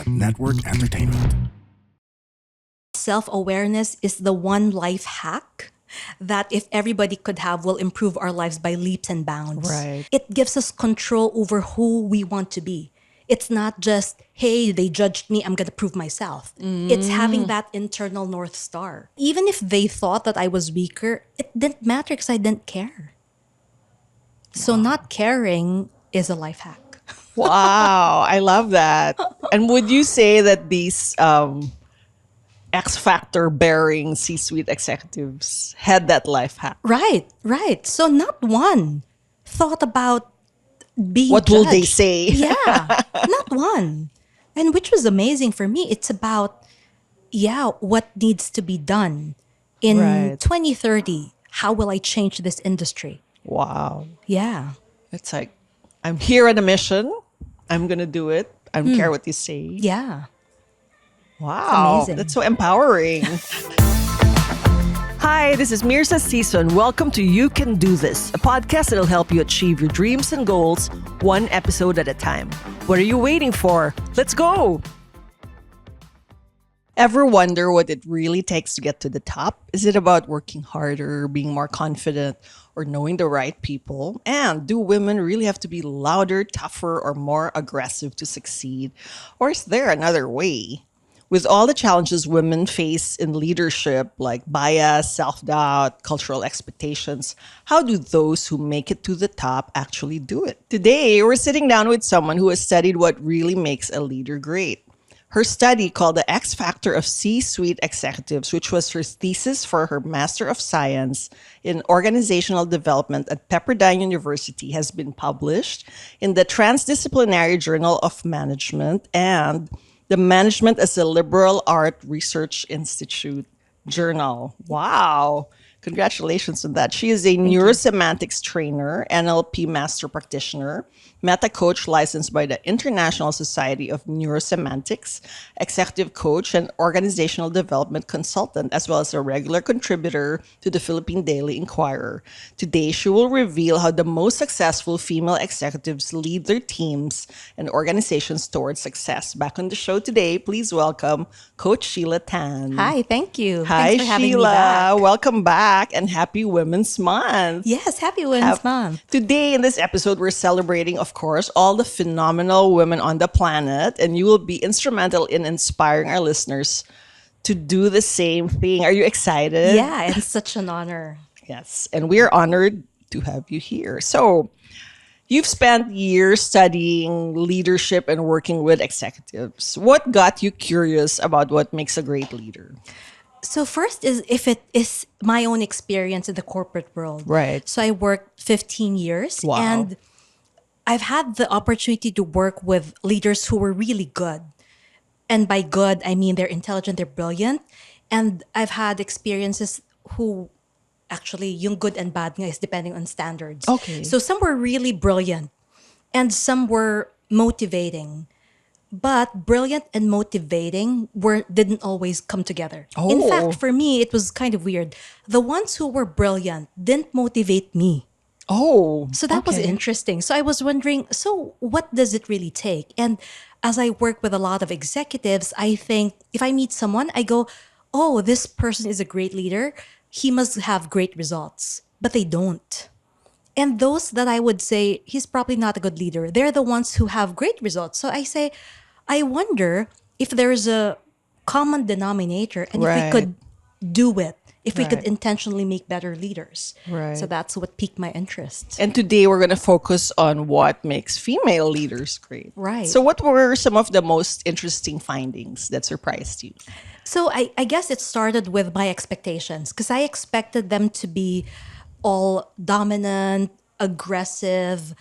Network Entertainment. Self-awareness is the one life hack that if everybody could have will improve our lives by leaps and bounds. Right. It gives us control over who we want to be. It's not just, hey, they judged me, I'm going to prove myself. It's having that internal North Star. Even if they thought that I was weaker, it didn't matter because I didn't care. So not caring is a life hack. Wow, I love that. And would you say that these X Factor bearing C-suite executives had that life hack? Right. So not one thought about being What will they judged. say? Yeah, not one. And which was amazing for me. It's about, what needs to be done in Right. 2030. How will I change this industry? Wow. Yeah. It's like, I'm here on a mission. I'm going to do it. I don't care what you say. Yeah. Wow. amazing. That's so empowering. Hi, this is Mirza Sison. Welcome to You Can Do This, a podcast that'll help you achieve your dreams and goals one episode at a time. What are you waiting for? Let's go! Ever wonder what it really takes to get to the top? Is it about working harder, being more confident, or knowing the right people? And do women really have to be louder, tougher, or more aggressive to succeed? Or is there another way? With all the challenges women face in leadership, like bias, self-doubt, cultural expectations, how do those who make it to the top actually do it? Today, we're sitting down with someone who has studied what really makes a leader great. Her study, called The X Factor of C-Suite Executives, which was her thesis for her Master of Science in Organizational Development at Pepperdine University, has been published in the Transdisciplinary Journal of Management and the Management as a Liberal Art Research Institute journal. Wow. Congratulations on that. She is a Neuro-Semantics trainer, NLP Master Practitioner, meta coach licensed by the International Society of Neuro-Semantics, executive coach, and organizational development consultant, as well as a regular contributor to the Philippine Daily Inquirer. Today, she will reveal how the most successful female executives lead their teams and organizations towards success. Back on the show today, please welcome Coach Sheila Tan. Hi, thank you. Hi, Thanks for having Sheila. me back. Welcome back and happy Women's Month. Yes, happy Women's Month. Today in this episode, we're celebrating, of course, all the phenomenal women on the planet, and you will be instrumental in inspiring our listeners to do the same thing. Are you excited? Yeah, it's such an honor. Yes, and we are honored to have you here. So, you've spent years studying leadership and working with executives. What got you curious about what makes a great leader? So first is if it is my own experience in the corporate world. Right. So I worked 15 years Wow. and I've had the opportunity to work with leaders who were really good. And by good, I mean they're intelligent, they're brilliant. And I've had experiences who actually, yung good and bad nga is depending on standards. Okay. So some were really brilliant and some were motivating. But brilliant and motivating didn't always come together. In Oh. fact, for me, it was kind of weird. The ones who were brilliant didn't motivate me. Oh, So that was okay. interesting. So I was wondering, so what does it really take? And as I work with a lot of executives, I think if I meet someone, I go, oh, this person is a great leader. He must have great results. But they don't. And those that I would say, he's probably not a good leader, they're the ones who have great results. So I say, I wonder if there's a common denominator and if Right. we could do it, if we could Right. intentionally make better leaders. Right. So that's what piqued my interest. And today we're going to focus on what makes female leaders great. Right. So, what were some of the most interesting findings that surprised you? So I guess it started with my expectations because I expected them to be all dominant, aggressive,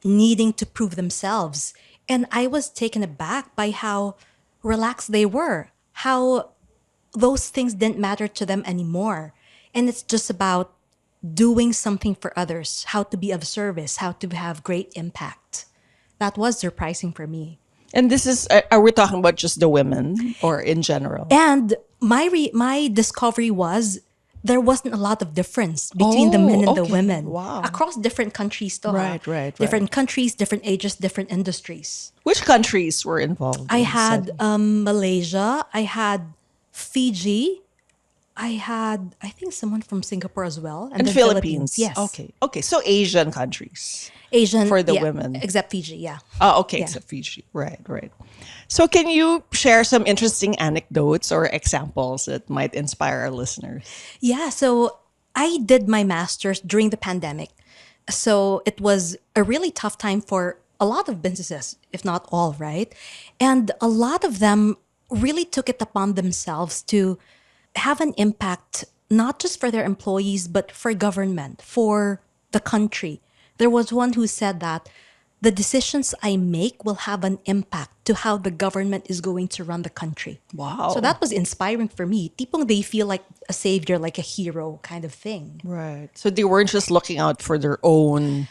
needing to prove themselves. And I was taken aback by how relaxed they were, how those things didn't matter to them anymore. And it's just about doing something for others, how to be of service, how to have great impact. That was surprising for me. And this is, are we talking about just the women or in general? And my discovery was there wasn't a lot of difference between the men Oh, and the okay. women Wow. across different countries to Right, right, right. different countries, different ages, different industries. Which countries were involved I in the had study? Malaysia, I had Fiji, I had, I think, someone from Singapore as well, and And then Philippines. Philippines. Yes. Okay. Okay. So Asian countries Asian, for the yeah, women. except Fiji, yeah. Oh, okay. Yeah. Except Fiji. Right, right. So can you share some interesting anecdotes or examples that might inspire our listeners? Yeah, so I did my master's during the pandemic. So it was a really tough time for a lot of businesses, if not all, right? And a lot of them really took it upon themselves to have an impact, not just for their employees, but for government, for the country. There was one who said that the decisions I make will have an impact to how the government is going to run the country. So Wow. that was inspiring for me. Tipong they feel like a savior, like a hero kind of thing. Right. So they weren't just looking out for their own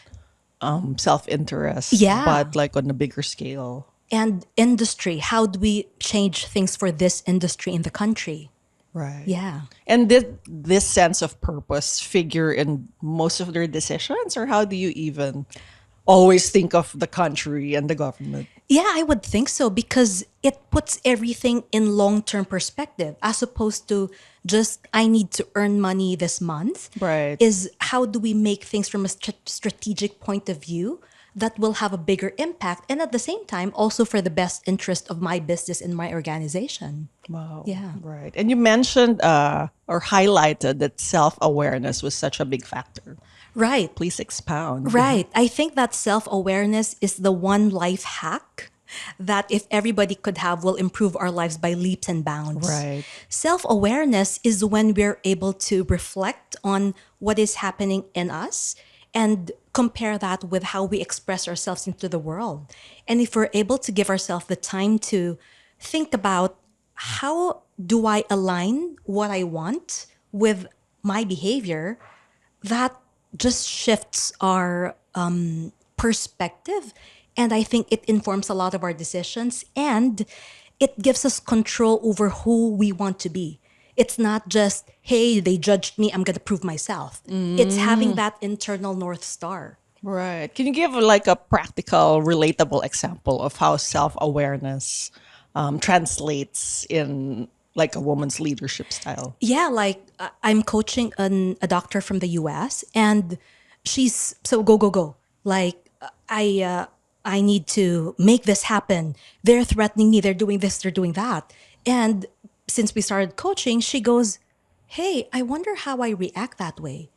self interest, Yeah. but like on a bigger scale. And industry, how do we change things for this industry in the country? Right. Yeah. And did this sense of purpose figure in most of their decisions, or how do you even always think of the country and the government? Yeah, I would think so because it puts everything in long term perspective as opposed to just, I need to earn money this month. Right. Is how do we make things from a strategic point of view that will have a bigger impact and at the same time also for the best interest of my business and my organization. Wow. Yeah. Right. And you mentioned or highlighted that self awareness was such a big factor. Right. Please expound. Right. I think that self awareness is the one life hack that if everybody could have will improve our lives by leaps and bounds. Right. Self awareness is when we're able to reflect on what is happening in us and compare that with how we express ourselves into the world. And if we're able to give ourselves the time to think about how do I align what I want with my behavior, that just shifts our perspective. And I think it informs a lot of our decisions and it gives us control over who we want to be. It's not just, hey, they judged me, I'm going to prove myself. It's having that internal North Star. Right. Can you give like a practical, relatable example of how self awareness translates in like a woman's leadership style? Yeah, like I'm coaching a doctor from the US and she's so go, go, go. Like I need to make this happen. They're threatening me. They're doing this. They're doing that. And since we started coaching, she goes, "Hey, I wonder how I react that way."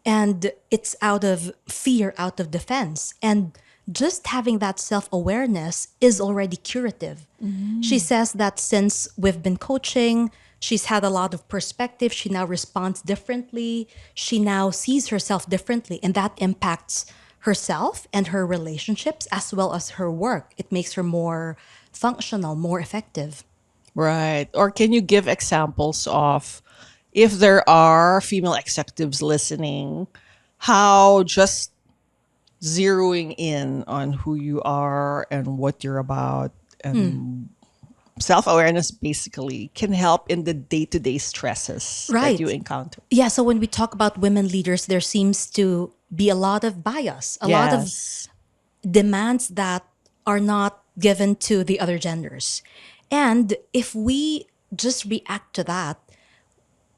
And it's out of fear, out of defense. And just having that self awareness is already curative. She says that since we've been coaching, she's had a lot of perspective. She now responds differently. She now sees herself differently. And that impacts herself and her relationships as well as her work. It makes her more functional, more effective. Right. Or can you give examples of if there are female executives listening, how just zeroing in on who you are and what you're about and self awareness basically can help in the day to day stresses that you Right. encounter? Yeah, so when we talk about women leaders, there seems to be a lot of bias, a lot of Yes. demands that are not given to the other genders. And if we just react to that,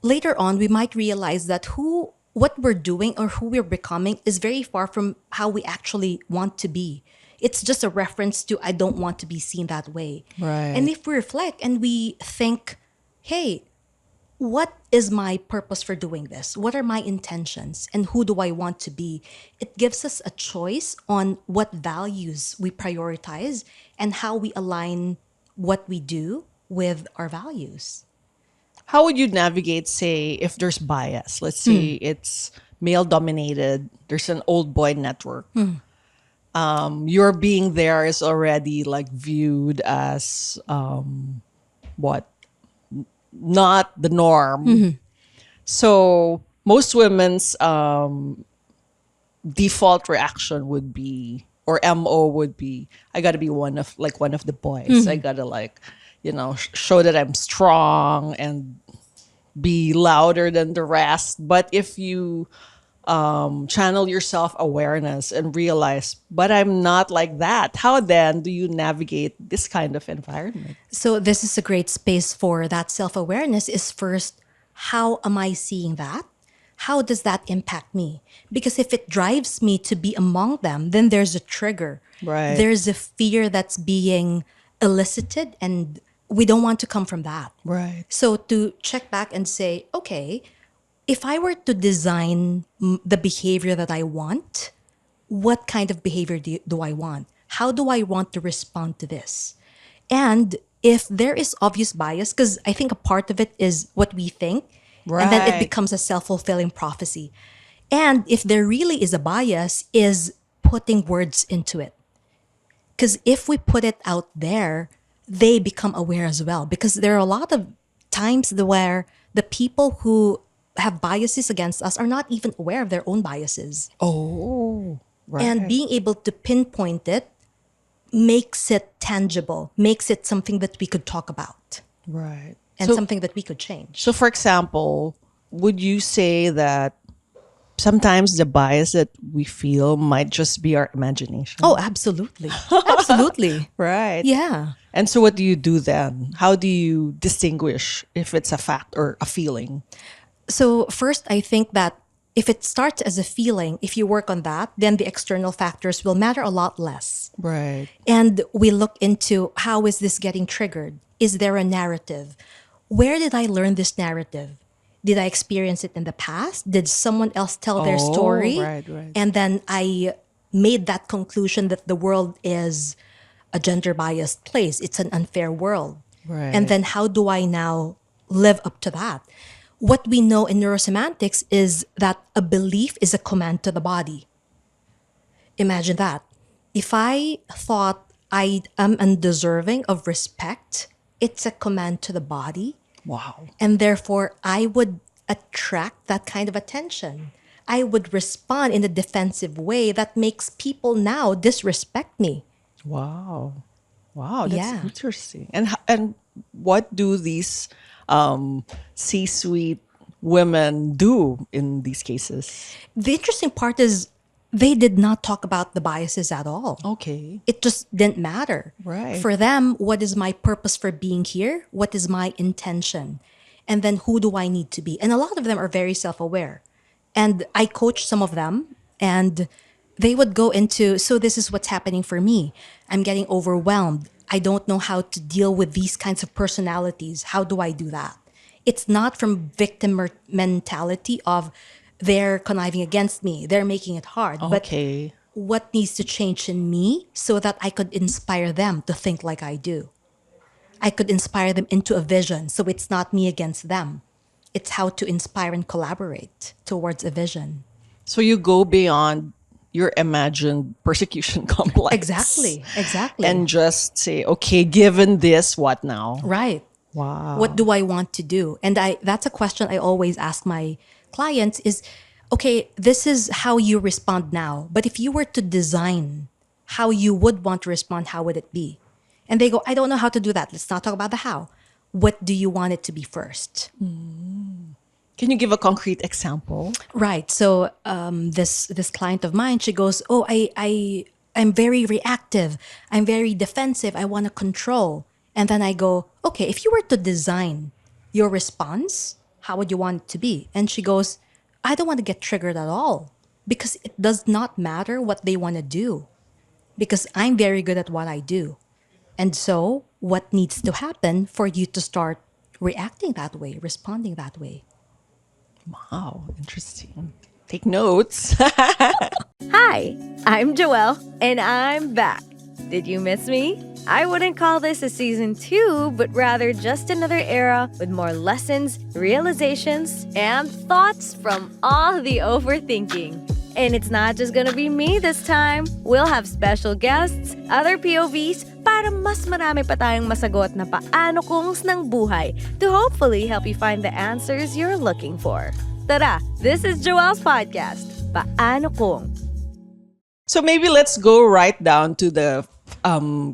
later on we might realize that who what we're doing or who we're becoming is very far from how we actually want to be. It's just a reference to I don't want to be seen that way. And Right. if we reflect and we think, hey, what is my purpose for doing this? What are my intentions? And who do I want to be? It gives us a choice on what values we prioritize and how we align what we do with our values. How would you navigate, say, if there's bias? Let's say it's male dominated, there's an old boy network. Your being there is already like viewed as what? Not the norm. So most women's default reaction would be, or MO would be, I gotta be one of the boys. I gotta like, show that I'm strong and be louder than the rest. But if you channel your self-awareness and realize, but I'm not like that, how then do you navigate this kind of environment? So this is a great space for that self-awareness is first, how am I seeing that? How does that impact me? Because if it drives me to be among them, then there's a trigger. Right. There's a fear that's being elicited, and we don't want to come from that. Right. So to check back and say, okay, if I were to design the behavior that I want, what kind of behavior do I want? How do I want to respond to this? And if there is obvious bias, because I think a part of it is what we think, and then it Right. becomes a self-fulfilling prophecy. And if there really is a bias, is putting words into it. Because if we put it out there, they become aware as well. Because there are a lot of times where the people who have biases against us are not even aware of their own biases. Oh, right. And being able to pinpoint it makes it tangible, makes it something that we could talk about right. and something that we could change. So, for example, would you say that sometimes the bias that we feel might just be our imagination? Oh, absolutely. Absolutely. Right. Yeah. And so, what do you do then? How do you distinguish if it's a fact or a feeling? So, first, I think that if it starts as a feeling, if you work on that, then the external factors will matter a lot less. Right. And we look into, how is this getting triggered? Is there a narrative? Where did I learn this narrative? Did I experience it in the past? Did someone else tell their Oh, story? right, right. And then I made that conclusion that the world is a gender biased place. It's an unfair world. Right. And then how do I now live up to that? What we know in neurosemantics is that a belief is a command to the body. Imagine that. If I thought I am undeserving of respect, it's a command to the body. Wow. And therefore, I would attract that kind of attention. I would respond in a defensive way that makes people now disrespect me. Wow. Wow. That's Yeah. interesting. And what do these C-suite women do in these cases? The interesting part is they did not talk about the biases at all. Okay. It just didn't matter. Right. For them, what is my purpose for being here? What is my intention? And then who do I need to be? And a lot of them are very self-aware. And I coach some of them, and they would go into, so this is what's happening for me. I'm getting overwhelmed. I don't know how to deal with these kinds of personalities. How do I do that? It's not from victim mentality of they're conniving against me, they're making it hard. Okay. But what needs to change in me so that I could inspire them to think like I do? I could inspire them into a vision, so it's not me against them. It's how to inspire and collaborate towards a vision. So you go beyond your imagined persecution complex. Exactly. And just say, okay, given this, what now? Right. Wow. What do I want to do? And that's a question I always ask my clients is, okay, this is how you respond now. But if you were to design how you would want to respond, how would it be? And they go, I don't know how to do that. Let's not talk about the how. What do you want it to be first? Can you give a concrete example? Right. So this client of mine, she goes, oh, I'm very reactive. I'm very defensive. I want to control. And then I go, okay, if you were to design your response, how would you want it to be? And she goes, I don't want to get triggered at all because it does not matter what they want to do because I'm very good at what I do. And so what needs to happen for you to start reacting that way, responding that way? Wow, interesting. Take notes. Hi, I'm Joelle, and I'm back. Did you miss me? I wouldn't call this a season 2, but rather just another era with more lessons, realizations, and thoughts from all the overthinking. And it's not just gonna be me this time. We'll have special guests, other POVs, para mas marami pa tayong masagot na paano kungs ng buhay to hopefully help you find the answers you're looking for. Tara, this is Joelle's podcast, Paano Kung. So maybe let's go right down to the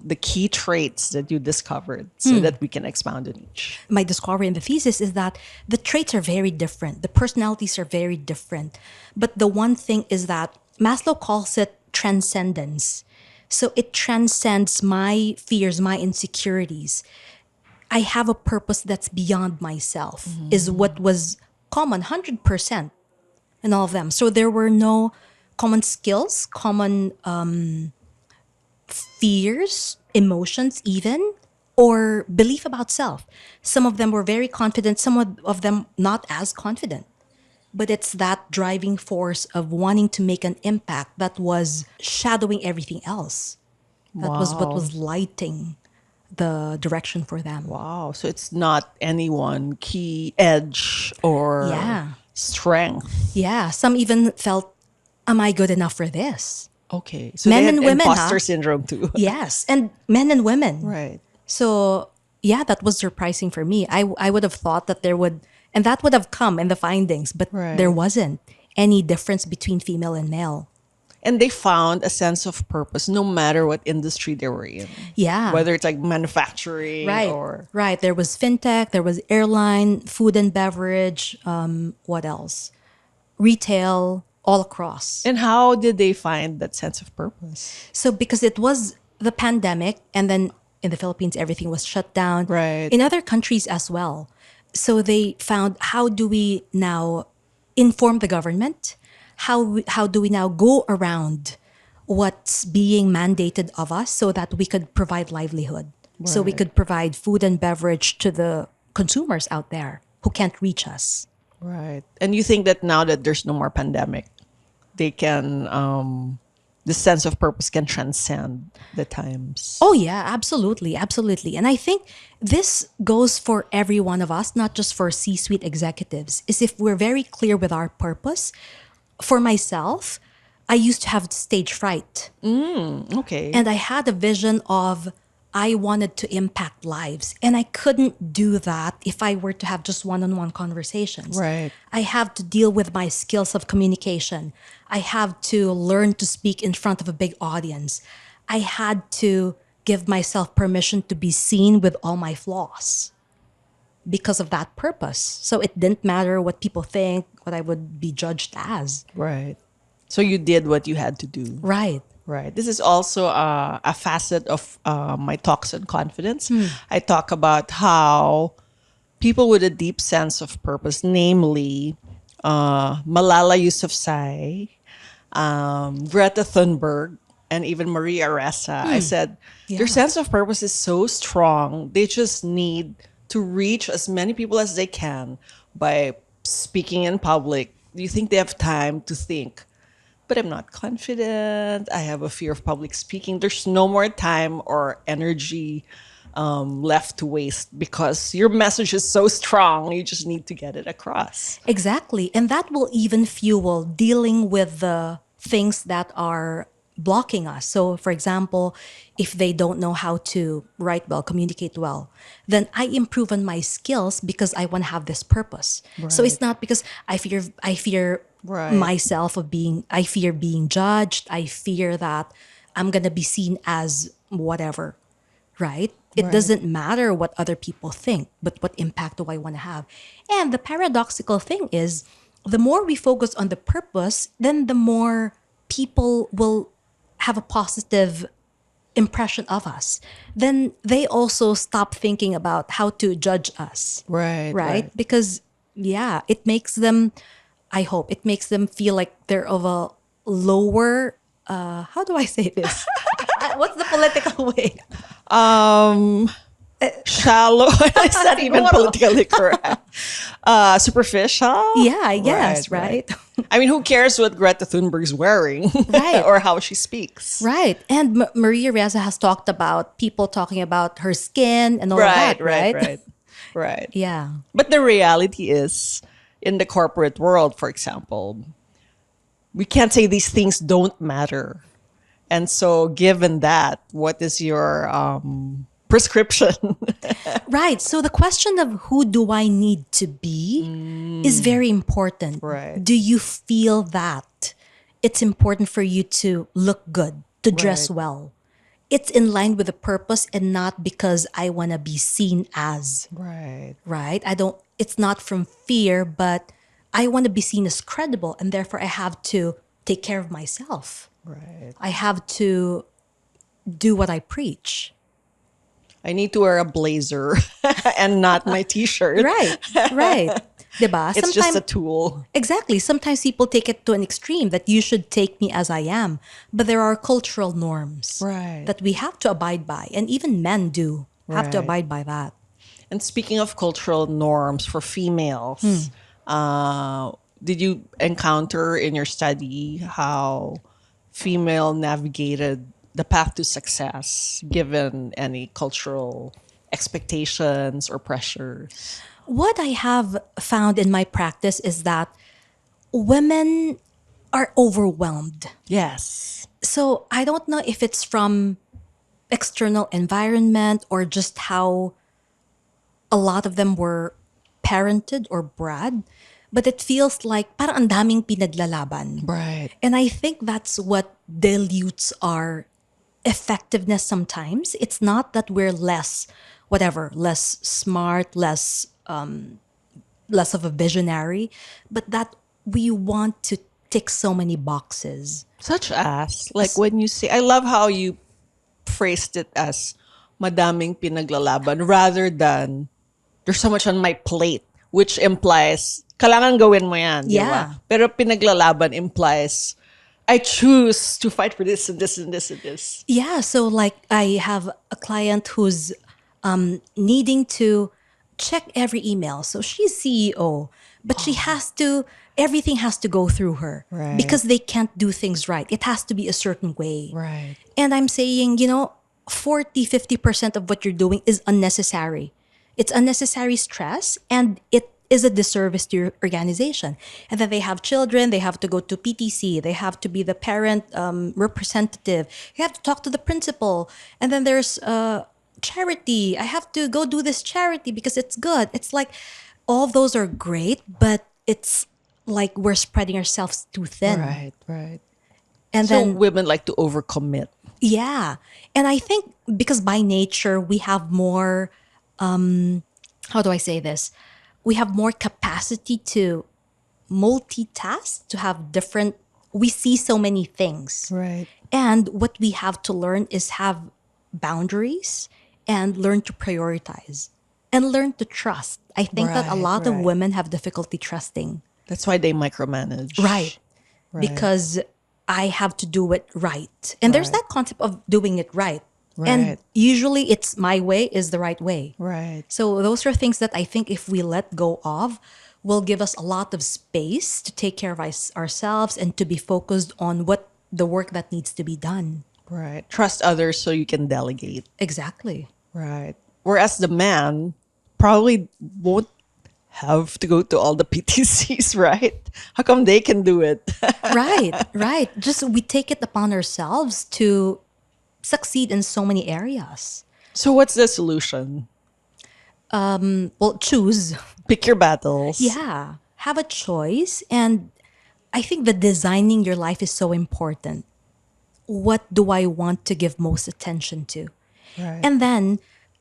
the key traits that you discovered so that we can expound on each. My discovery in the thesis is that the traits are very different. The personalities are very different. But the one thing is that Maslow calls it transcendence. So it transcends my fears, my insecurities. I have a purpose that's beyond myself, is what was common, 100% in all of them. So there were no common skills, common fears, emotions even, or belief about self. Some of them were very confident, some of them not as confident. But it's that driving force of wanting to make an impact that was shadowing everything else. That was what Wow. was lighting the direction for them. Wow. So it's not any one key edge or Yeah. strength. Yeah. Some even felt, am I good enough for this? Okay. So Men they had and women, imposter huh? syndrome too. Yes. And men and women. Right. So, yeah, that was surprising for me. I would have thought that there would, and that would have come in the findings, but Right. there wasn't any difference between female and male. And they found a sense of purpose no matter what industry they were in. Yeah. Whether it's like manufacturing Right. or Right. There was fintech, there was airline, food and beverage, what else? Retail, all across. and how did they find that sense of purpose? So because it was the pandemic, and then in the Philippines, everything was shut down. Right. In other countries as well. So they found, how do we now inform the government? How do we now go around what's being mandated of us so that we could provide livelihood? So we Right. could provide food and beverage to the consumers out there who can't reach us. Right. And you think that now that there's no more pandemic, they can the sense of purpose can transcend the times. Oh, yeah, absolutely. Absolutely. And I think this goes for every one of us, not just for C suite executives, is if we're very clear with our purpose. For myself, I used to have stage fright, Okay. and I had a vision of I wanted to impact lives, and I couldn't do that if I were to have just one-on-one conversations. Right. I have to deal with my skills of communication. I have to learn to speak in front of a big audience. I had to give myself permission to be seen with all my flaws because of that purpose. So it didn't matter what people think, what I would be judged as. Right. So you did what you had to do. Right. Right. This is also a facet of my talks on confidence. I talk about how people with a deep sense of purpose, namely Malala Yousafzai, Greta Thunberg, and even Maria Ressa, I said their sense of purpose is so strong. They just need to reach as many people as they can by speaking in public. Do you think they have time to think? But I'm not confident. I have a fear of public speaking. There's no more time or energy left to waste because your message is so strong. You just need to get it across. Exactly. And that will even fuel dealing with the things that are blocking us. So, for example, if they don't know how to write well, communicate well, then I improve on my skills because I want to have this purpose. So it's not because I fear Right. myself of being, I fear being judged. I fear that I'm going to be seen as whatever, right? It Right. doesn't matter what other people think, but what impact do I want to have? And the paradoxical thing is, the more we focus on the purpose, then the more people will have a positive impression of us. Then they also stop thinking about how to judge us, Right. Because, yeah, it makes them, I hope, it makes them feel like they're of a lower, how do I say this? What's the political way? Shallow. It's not even Siguro. politically correct. Superficial. Yeah, I guess, right? I mean, who cares what Greta Thunberg's wearing, Right. or how she speaks? Right. And Maria Reza has talked about people talking about her skin and all of that, right? Right. Yeah. But the reality is, in the corporate world, for example, we can't say these things don't matter. And so, given that, what is your prescription? Right. So the question of who do I need to be is very important. Right. Do you feel that it's important for you to look good, to dress Right. well? it's in line with the purpose and not because I want to be seen as, Right. right? It's not from fear, but I want to be seen as credible. And therefore, I have to take care of myself. Right. I have to do what I preach. I need to wear a blazer and not my t-shirt. Right, right. Diba? It's just a tool. Exactly. Sometimes people take it to an extreme that you should take me as I am. But there are cultural norms Right. that we have to abide by. And even men do have to Right. abide by that. And speaking of cultural norms for females, did you encounter in your study how female navigated the path to success given any cultural expectations or pressures? What I have found in my practice is that women are overwhelmed. Yes. So I don't know if it's from external environment or just how a lot of them were parented or bred, but it feels like parang ang daming pinaglalaban. Right. And I think that's what dilutes our effectiveness sometimes. It's not that we're less smart, less of a visionary, but that we want to tick so many boxes. Such as, like when you say, I love how you phrased it as madaming pinaglalaban rather than there's so much on my plate, which implies kailangan gawin mo yan, di Yeah. ba? Pero pinaglalaban implies I choose to fight for this and this and this and this. Yeah, so like I have a client who's needing to check every email. So she's CEO, but she has to, everything has to go through her Right. because they can't do things right. It has to be a certain way. Right. And I'm saying, 40-50% of what you're doing is unnecessary. It's unnecessary stress and it is a disservice to your organization. And then they have children, they have to go to PTC, they have to be the parent representative, you have to talk to the principal. And then there's charity. I have to go do this charity because it's good. It's like all those are great, but it's like we're spreading ourselves too thin. Right, right. And So then women like to overcommit. yeah. And I think because by nature we have more, how do I say this? We have more capacity to multitask, to have different, we see so many things. Right. And what we have to learn is have boundaries and learn to prioritize and learn to trust. I think that a Right, lot of right. women have difficulty trusting. That's why they micromanage. Right. Right. Because I have to do it right. And there's Right. that concept of doing it right. Right. And usually it's my way is the right way. Right. So those are things that I think if we let go of, will give us a lot of space to take care of ourselves and to be focused on what the work that needs to be done. Right. Trust others so you can delegate. Exactly. Right. Whereas the man probably won't have to go to all the PTCs, right? How come they can do it? Right, right. Just we take it upon ourselves to succeed in so many areas. So what's the solution? Well, choose. Pick your battles. Yeah. Have a choice. And I think that designing your life is so important. What do I want to give most attention to? Right. And then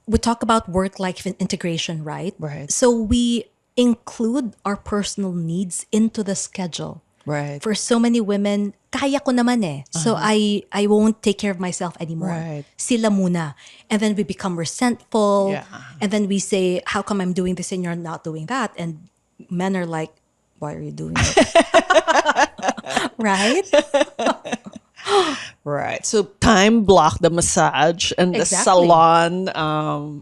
we talk about work-life integration, right? Right. So we include our personal needs into the schedule. Right. For so many women, kaya ko naman eh. So I won't take care of myself anymore. Right. Sila muna. And then we become resentful. Yeah. And then we say, how come I'm doing this and you're not doing that? And men are like, why are you doing it? Right? Right. So time block the massage and the Exactly. salon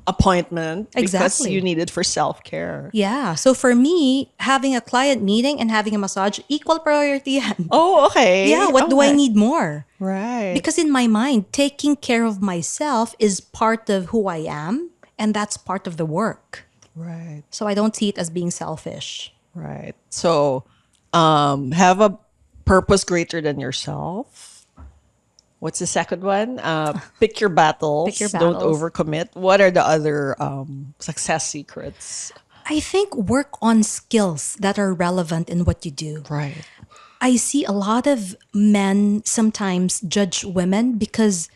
appointment because Exactly. you need it for self-care. Yeah. So for me, having a client meeting and having a massage, equal priority yan. Oh, okay. Yeah, what do I Okay. need more? Right. Because in my mind, taking care of myself is part of who I am, and that's part of the work. Right. So I don't see it as being selfish. Right. So have a purpose greater than yourself. What's the second one? Pick your battles. Pick your Don't battles. overcommit. What are the other success secrets? I think work on skills that are relevant in what you do. Right. I see a lot of men sometimes judge women because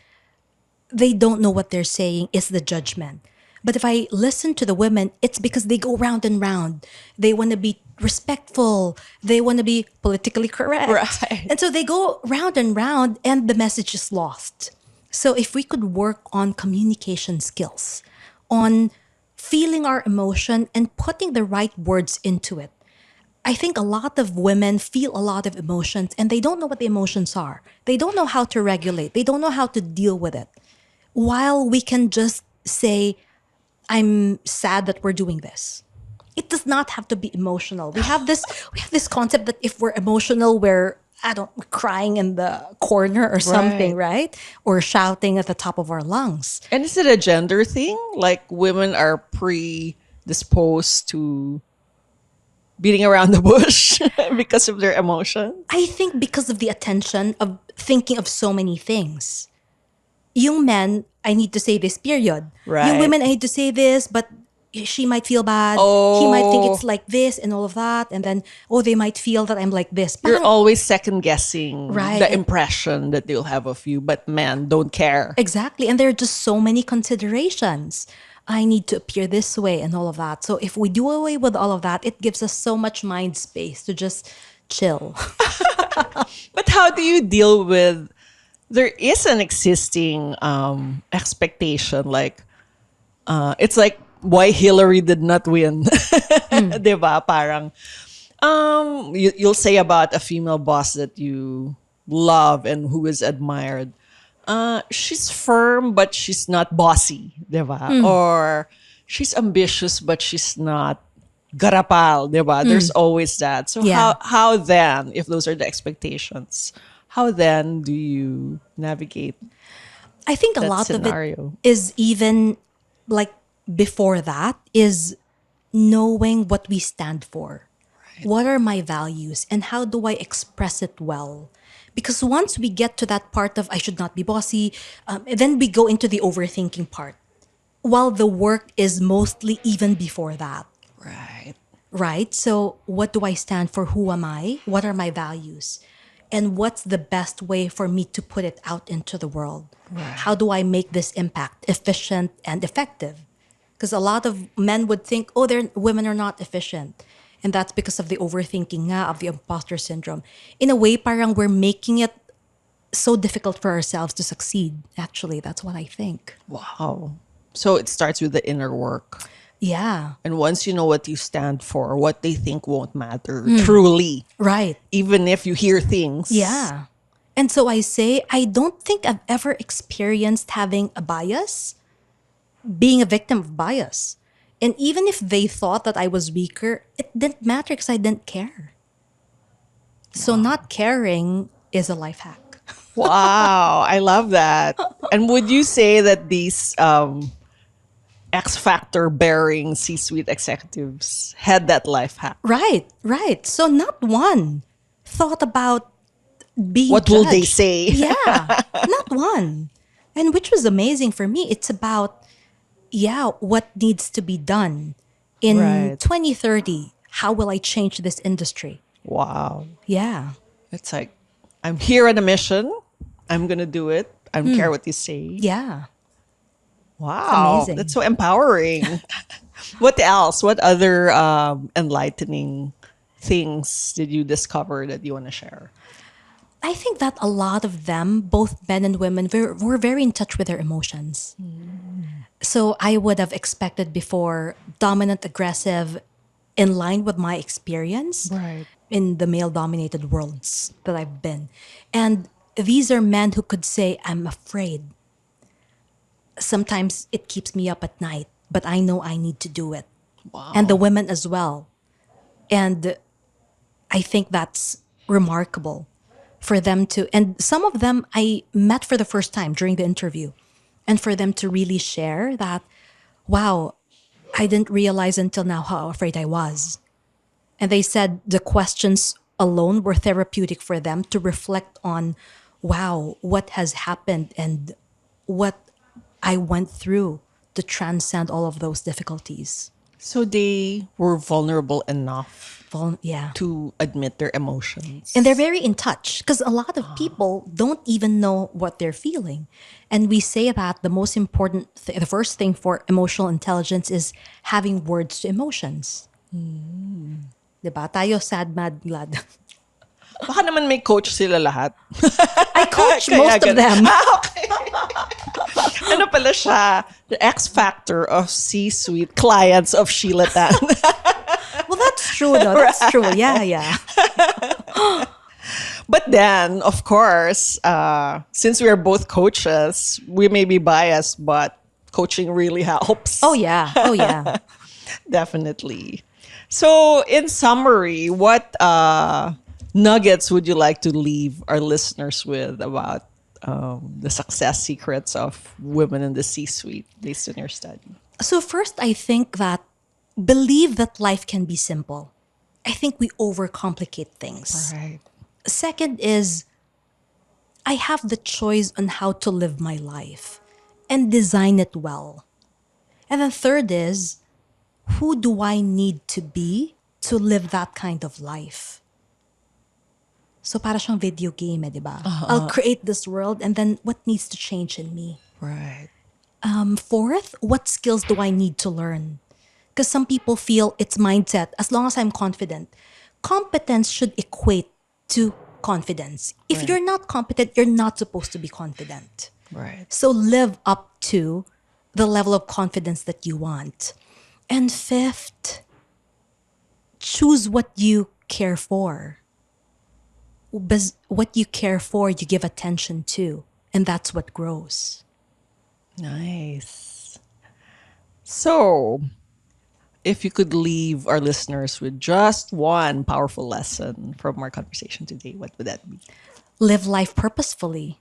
they don't know what they're saying is the judgment. But if I listen to the women, it's because they go round and round. They want to be respectful. They want to be politically correct. Right. And so they go round and round and the message is lost. So if we could work on communication skills, on feeling our emotion and putting the right words into it, I think a lot of women feel a lot of emotions and they don't know what the emotions are. They don't know how to regulate. They don't know how to deal with it. While we can just say, I'm sad that we're doing this. It does not have to be emotional. We have this concept that if we're emotional, we're crying in the corner or something, right? Or shouting at the top of our lungs. And is it a gender thing? Like women are predisposed to beating around the bush because of their emotion? I think because of the attention of thinking of so many things. Yung men, I need to say this, period. Right. Yung women, I need to say this, but she might feel bad. He might think it's like this and all of that. And then, they might feel that I'm like this. You're Parang- always second guessing Right. the impression that they'll have of you, but men don't care. Exactly. And there are just so many considerations. I need to appear this way and all of that. So if we do away with all of that, it gives us so much mind space to just chill. But how do you deal with there is an existing expectation like it's like why Hillary did not win. Diba? Parang you'll say about a female boss that you love and who is admired. She's firm but she's not bossy, diba? Or she's ambitious but she's not garapal, diba? There's always that. So Yeah. how then, if those are the expectations, how then do you navigate I think a that lot scenario? of it is even like before that is knowing what we stand for. What are my values and how do I express it well? Because once we get to that part of I should not be bossy, then we go into the overthinking part. While the work is mostly even before that, Right. right? So what do I stand for? Who am I? What are my values? And what's the best way for me to put it out into the world? How do I make this impact efficient and effective? Because a lot of men would think, women are not efficient. And that's because of the overthinking nga, of the imposter syndrome. In a way, parang we're making it so difficult for ourselves to succeed. Actually, that's what I think. Wow. So it starts with the inner work. Yeah, And once you know what you stand for, what they think won't matter truly, right. even if you hear things. Yeah. And so I say, I don't think I've ever experienced having a bias, being a victim of bias. And even if they thought that I was weaker, it didn't matter because I didn't care. So not caring is a life hack. Wow. I love that. And would you say that these X Factor bearing C-suite executives had that life hack? Right, right. So not one thought about being What will they judged. say? Yeah, not one. And which was amazing for me. It's about, what needs to be done in Right. 2030. How will I change this industry? Wow. Yeah. It's like, I'm here on a mission. I'm going to do it. I don't care what you say. Yeah. Wow. amazing. That's so empowering. What else? What other enlightening things did you discover that you want to share? I think that a lot of them, both men and women, were very in touch with their emotions. So I would have expected before dominant, aggressive, in line with my experience Right. in the male-dominated worlds that I've been. And these are men who could say, I'm afraid. Sometimes it keeps me up at night, but I know I need to do it. Wow. And the women as well. And I think that's remarkable for them to, and some of them I met for the first time during the interview, and for them to really share that, wow, I didn't realize until now how afraid I was. And they said the questions alone were therapeutic for them to reflect on, wow, what has happened and what I went through to transcend all of those difficulties. So they were vulnerable enough Yeah. to admit their emotions. And they're very in touch because a lot of people don't even know what they're feeling. And we say that the most important, the first thing for emotional intelligence is having words to emotions. Diba? Tayo sad, mad, glad. Baka naman may coach sila lahat. I coach Kaya most of ganun. them. Okay. Ano pala siya? The X factor of C-suite clients of Sheila Tan. Well, that's true, though. That's true. Yeah, yeah. But then, of course, since we are both coaches, we may be biased, but coaching really helps. Oh, yeah. Oh, yeah. Definitely. So, in summary, what nuggets would you like to leave our listeners with about the success secrets of women in the C-suite based on your study? So first, I think that believe that life can be simple. I think we overcomplicate things. Right. Second is I have the choice on how to live my life and design it well. And then third is who do I need to be to live that kind of life? So para siyang video game, di ba? I'll create this world and then what needs to change in me? Right. Fourth, what skills do I need to learn? Because some people feel it's mindset. As long as I'm confident, competence should equate to confidence. If you're not competent, you're not supposed to be confident. Right. So live up to the level of confidence that you want. And fifth, choose what you care for. What you care for, you give attention to. And that's what grows. Nice. So, if you could leave our listeners with just one powerful lesson from our conversation today, what would that be? Live life purposefully.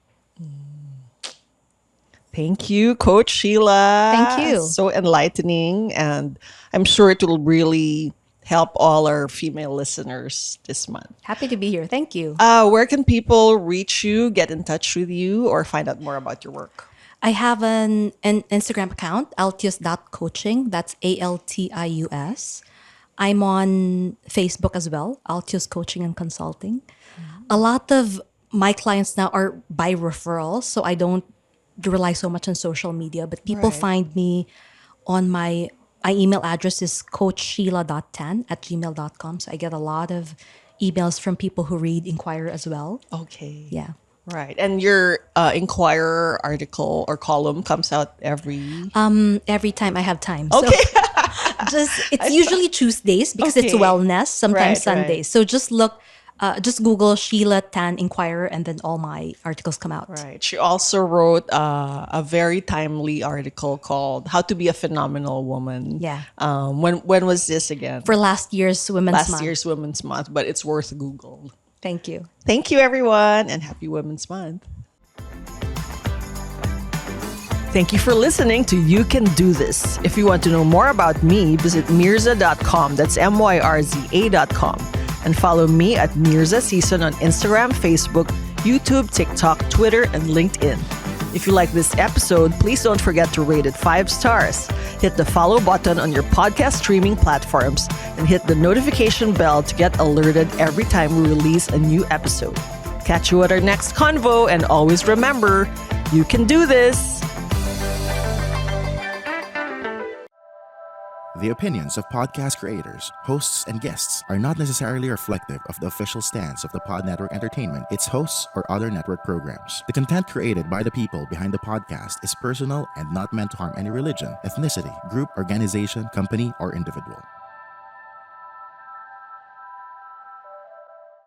Thank you, Coach Sheila. Thank you. So enlightening, and I'm sure it will really help all our female listeners this month. Happy to be here. Thank you. Where can people reach you, get in touch with you, or find out more about your work? I have an Instagram account, altius.coaching. That's ALTIUS. I'm on Facebook as well, Altius Coaching and Consulting. A lot of my clients now are by referral, so I don't rely so much on social media, but people Right. find me on my email address is coachsheila.tan@gmail.com. So I get a lot of emails from people who read Inquirer as well. Okay. Yeah. Right. And your Inquirer article or column comes out every... Every time I have time. Okay. So it's usually Tuesdays because it's Okay. wellness, sometimes Right, Sundays. So just Google Sheila Tan Inquirer and then all my articles come out. Right. She also wrote a very timely article called "How to Be a Phenomenal Woman." Yeah. When was this again? For last year's Women's Last Month. year's Women's Month, but it's worth Google. Thank you. Thank you, everyone, and happy Women's Month. Thank you for listening to You Can Do This. If you want to know more about me, visit mirza.com. That's MYRZA.com. And follow me at Mirza Season on Instagram, Facebook, YouTube, TikTok, Twitter, and LinkedIn. If you like this episode, please don't forget to rate it 5 stars. Hit the follow button on your podcast streaming platforms and hit the notification bell to get alerted every time we release a new episode. Catch you at our next convo, and always remember, you can do this. The opinions of podcast creators, hosts, and guests are not necessarily reflective of the official stance of the Pod Network Entertainment, its hosts, or other network programs. The content created by the people behind the podcast is personal and not meant to harm any religion, ethnicity, group, organization, company, or individual.